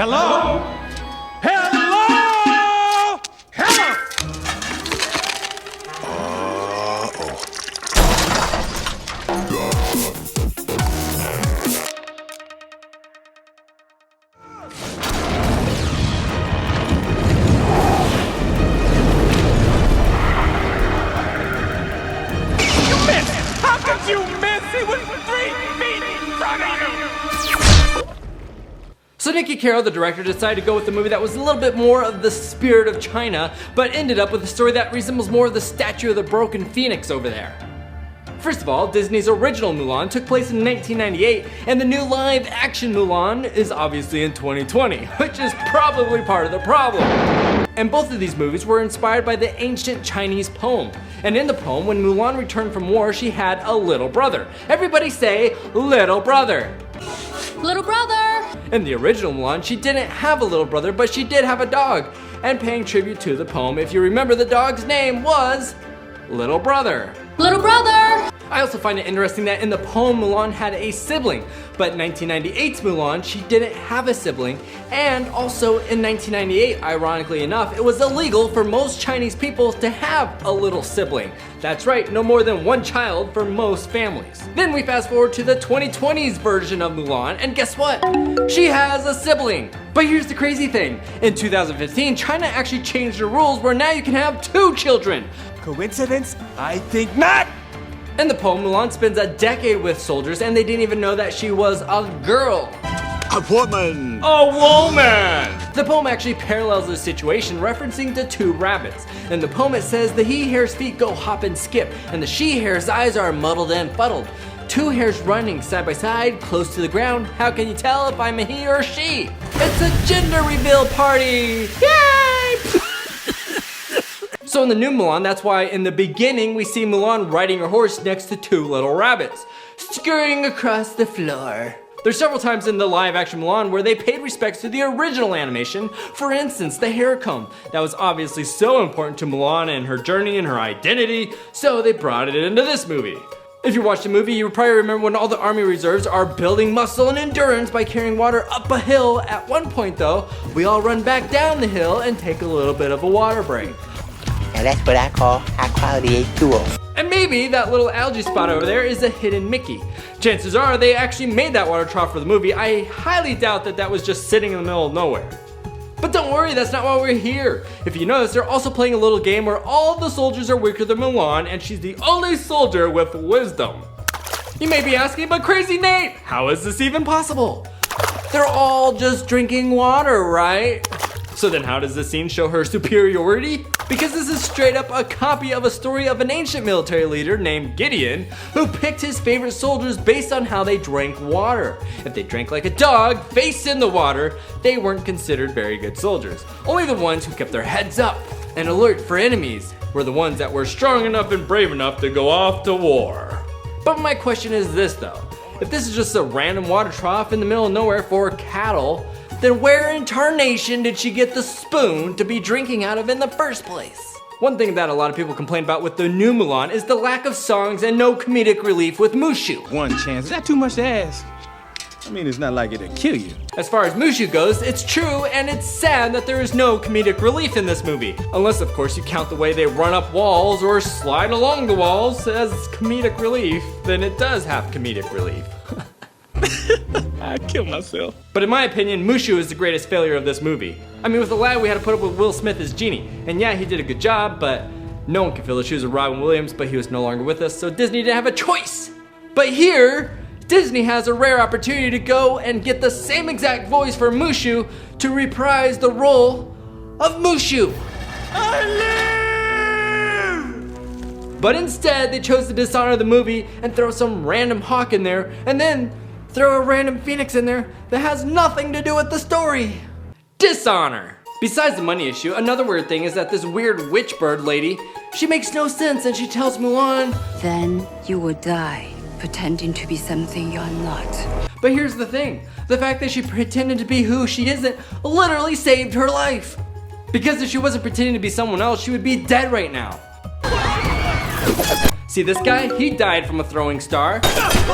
Hello? Hello? Hello? You missed! How could you miss? It was 3 feet in front of you! So Nicky Caro, the director, decided to go with a movie that was a little bit more of the spirit of China, but ended up with a story that resembles more of the statue of the broken phoenix over there. First of all, Disney's original Mulan took place in 1998, and the new live-action Mulan is obviously in 2020, which is probably part of the problem. And both of these movies were inspired by the ancient Chinese poem. And in the poem, when Mulan returned from war, she had a little brother. Everybody say, little brother. Little brother! In the original Mulan, she didn't have a little brother, but she did have a dog. And paying tribute to the poem, if you remember, the dog's name was Little Brother. Little brother! I also find it interesting that in the poem, Mulan had a sibling, but in 1998's Mulan, she didn't have a sibling. And also in 1998, ironically enough, it was illegal for most Chinese people to have a little sibling. That's right, no more than one child for most families. Then we fast forward to the 2020s version of Mulan, and guess what? She has a sibling. But here's the crazy thing. In 2015, China actually changed the rules where now you can have 2 children. Coincidence? I think not! In the poem, Mulan spends a decade with soldiers and they didn't even know that she was a girl. A woman! A woman! The poem actually parallels this situation, referencing to 2 rabbits. In the poem it says the he hare's feet go hop and skip, and the she hare's eyes are muddled and fuddled. 2 hares running side by side, close to the ground. How can you tell if I'm a he or a she? It's a gender reveal party! Yay! So in the new Mulan, that's why in the beginning we see Mulan riding her horse next to 2 little rabbits, scurrying across the floor. There's several times in the live action Mulan where they paid respects to the original animation. For instance, the hair comb. That was obviously so important to Mulan and her journey and her identity, so they brought it into this movie. If you watched the movie, you probably remember when all the army reserves are building muscle and endurance by carrying water up a hill. At one point though, we all run back down the hill and take a little bit of a water break. And that's what I call high quality H2O. And maybe that little algae spot over there is a hidden Mickey. Chances are they actually made that water trough for the movie. I highly doubt that that was just sitting in the middle of nowhere. But don't worry, that's not why we're here. If you notice, they're also playing a little game where all the soldiers are weaker than Mulan and she's the only soldier with wisdom. You may be asking, but Crazy Nate, how is this even possible? They're all just drinking water, right? So then how does this scene show her superiority? Because this is straight up a copy of a story of an ancient military leader named Gideon who picked his favorite soldiers based on how they drank water. If they drank like a dog, face in the water, they weren't considered very good soldiers. Only the ones who kept their heads up and alert for enemies were the ones that were strong enough and brave enough to go off to war. But my question is this though, if this is just a random water trough in the middle of nowhere for cattle, then where in tarnation did she get the spoon to be drinking out of in the first place? One thing that a lot of people complain about with the new Mulan is the lack of songs and no comedic relief with Mushu. One chance. Is that too much to ask? I mean, it's not like it'll kill you. As far as Mushu goes, it's true and it's sad that there is no comedic relief in this movie. Unless, of course, you count the way they run up walls or slide along the walls as comedic relief, then it does have comedic relief. I'd kill myself. But in my opinion, Mushu is the greatest failure of this movie. I mean, with the lad, we had to put up with Will Smith as Genie. And yeah, he did a good job, but no one can fill the shoes of Robin Williams, but he was no longer with us, so Disney didn't have a choice. But here, Disney has a rare opportunity to go and get the same exact voice for Mushu to reprise the role of Mushu. But instead, they chose to dishonor the movie and throw some random hawk in there, and then throw a random phoenix in there that has nothing to do with the story. Dishonor. Besides the money issue, another weird thing is that this weird witch bird lady, she makes no sense and she tells Mulan, Then you will die, pretending to be something you're not. But here's the thing, the fact that she pretended to be who she isn't literally saved her life. Because if she wasn't pretending to be someone else, she would be dead right now. See this guy? He died from a throwing star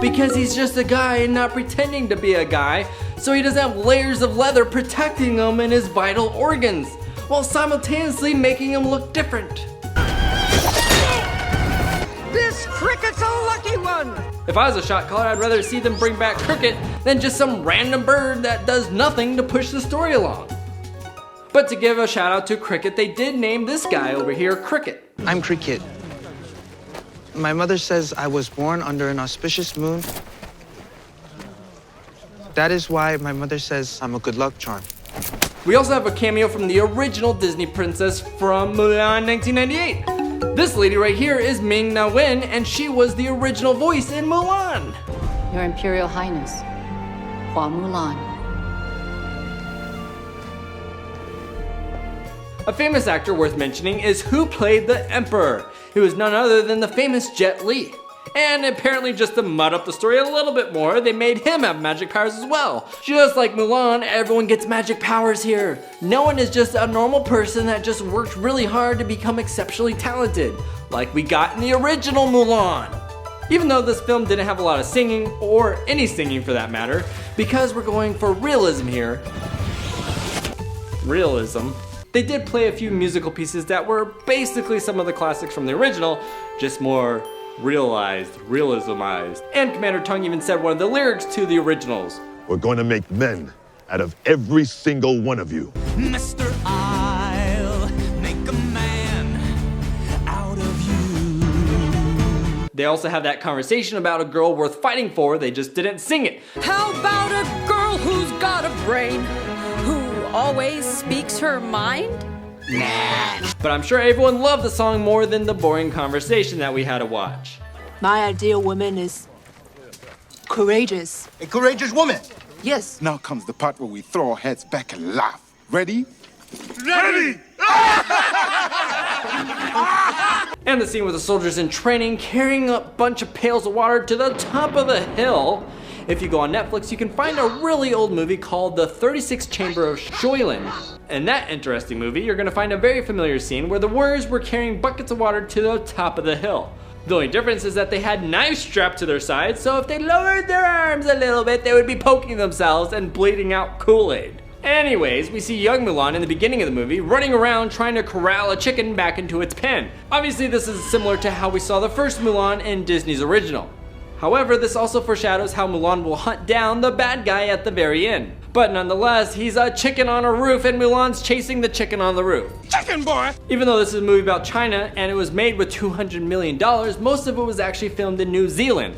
because he's just a guy and not pretending to be a guy. so he doesn't have layers of leather protecting him and his vital organs, while simultaneously making him look different. This cricket's a lucky one! If I was a shot caller, I'd rather see them bring back Cricket than just some random bird that does nothing to push the story along. But to give a shout out to Cricket, they did name this guy over here Cricket. I'm Cricket. My mother says I was born under an auspicious moon. That is why my mother says I'm a good luck charm. We also have a cameo from the original Disney princess from Mulan 1998. This lady right here is Ming Na Wen, and she was the original voice in Mulan. Your Imperial Highness, Hua Mulan. A famous actor worth mentioning is who played the Emperor. He was none other than the famous Jet Li. And apparently just to mud up the story a little bit more, they made him have magic powers as well. Just like Mulan, everyone gets magic powers here. No one is just a normal person that just worked really hard to become exceptionally talented, like we got in the original Mulan. Even though this film didn't have a lot of singing, or any singing for that matter, because we're going for realism here. They did play a few musical pieces that were basically some of the classics from the original, just more realismized. And Commander Tung even said one of the lyrics to the originals. We're going to make men out of every single one of you. Mr. I'll make a man out of you. They also had that conversation about a girl worth fighting for, they just didn't sing it. How about a girl who's got a brain? Who always speaks her mind? But I'm sure everyone loved the song more than the boring conversation that we had to watch. My ideal woman is courageous. A courageous woman. Yes. Now comes the part where we throw our heads back and laugh. Ready? Ready! And the scene with the soldiers in training carrying a bunch of pails of water to the top of the hill. If you go on Netflix, you can find a really old movie called The 36th Chamber of Shoylin. In that interesting movie, you're gonna find a very familiar scene where the warriors were carrying buckets of water to the top of the hill. The only difference is that they had knives strapped to their sides, so if they lowered their arms a little bit, they would be poking themselves and bleeding out Kool-Aid. Anyways, we see young Mulan in the beginning of the movie running around trying to corral a chicken back into its pen. Obviously, this is similar to how we saw the first Mulan in Disney's original. However, this also foreshadows how Mulan will hunt down the bad guy at the very end. But nonetheless, he's a chicken on a roof and Mulan's chasing the chicken on the roof. Chicken boy! Even though this is a movie about China and it was made with $200 million, most of it was actually filmed in New Zealand.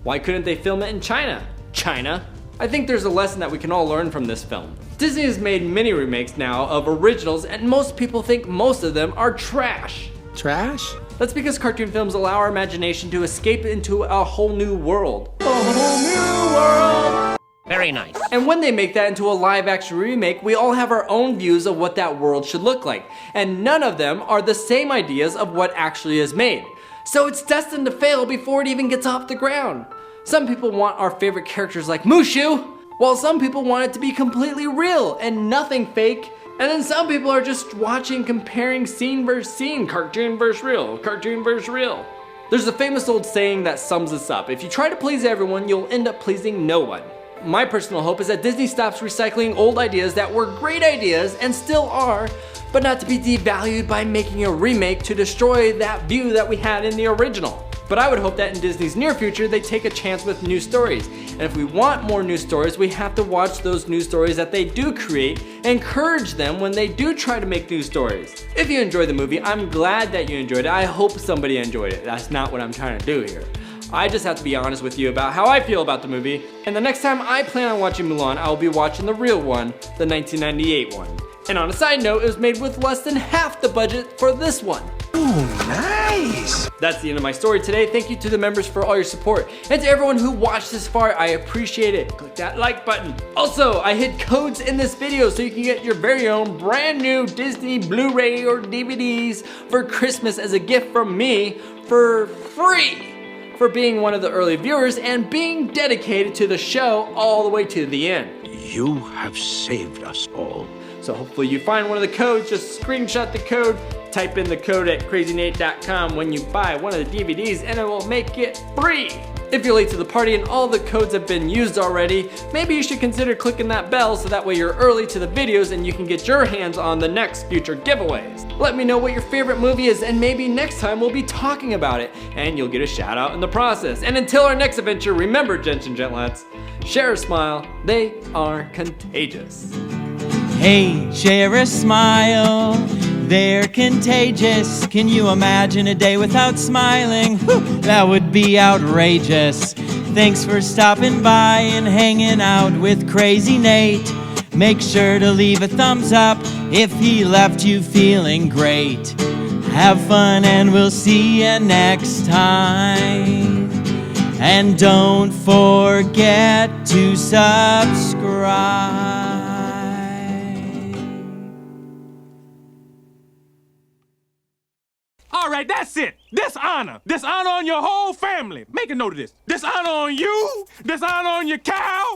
Why couldn't they film it in China? China? I think there's a lesson that we can all learn from this film. Disney has made many remakes now of originals and most people think most of them are trash. Trash? That's because cartoon films allow our imagination to escape into a whole new world. A whole new world! Very nice. And when they make that into a live action remake, we all have our own views of what that world should look like. And none of them are the same ideas of what actually is made. So it's destined to fail before it even gets off the ground. Some people want our favorite characters like Mushu, while some people want it to be completely real and nothing fake. And then some people are just watching, comparing scene versus scene, cartoon versus real, cartoon versus real. There's a famous old saying that sums this up. If you try to please everyone, you'll end up pleasing no one. My personal hope is that Disney stops recycling old ideas that were great ideas and still are, but not to be devalued by making a remake to destroy that view that we had in the original. But I would hope that in Disney's near future, they take a chance with new stories. And if we want more new stories, we have to watch those new stories that they do create and encourage them when they do try to make new stories. If you enjoyed the movie, I'm glad that you enjoyed it. I hope somebody enjoyed it. That's not what I'm trying to do here. I just have to be honest with you about how I feel about the movie. And the next time I plan on watching Mulan, I will be watching the real one, the 1998 one. And on a side note, it was made with less than half the budget for this one. Ooh, nice. That's the end of my story today. Thank you to the members for all your support. And to everyone who watched this far, I appreciate it. Click that like button. Also, I hid codes in this video so you can get your very own brand new Disney Blu-ray or DVDs for Christmas as a gift from me for free for being one of the early viewers and being dedicated to the show all the way to the end. You have saved us all. So hopefully you find one of the codes, just screenshot the code, type in the code at crazynate.com when you buy one of the DVDs and it will make it free. If you're late to the party and all the codes have been used already, maybe you should consider clicking that bell so that way you're early to the videos and you can get your hands on the next future giveaways. Let me know what your favorite movie is and maybe next time we'll be talking about it and you'll get a shout out in the process. And until our next adventure, remember, gents and gentlets, share a smile, they are contagious. Hey, share a smile, they're contagious. Can you imagine a day without smiling? Whew, that would be outrageous. Thanks for stopping by and hanging out with Crazy Nate. Make sure to leave a thumbs up if he left you feeling great. Have fun and we'll see you next time. And don't forget to subscribe. All right, that's it. Dishonor. Dishonor on your whole family. Make a note of this. Dishonor on you. Dishonor on your cow.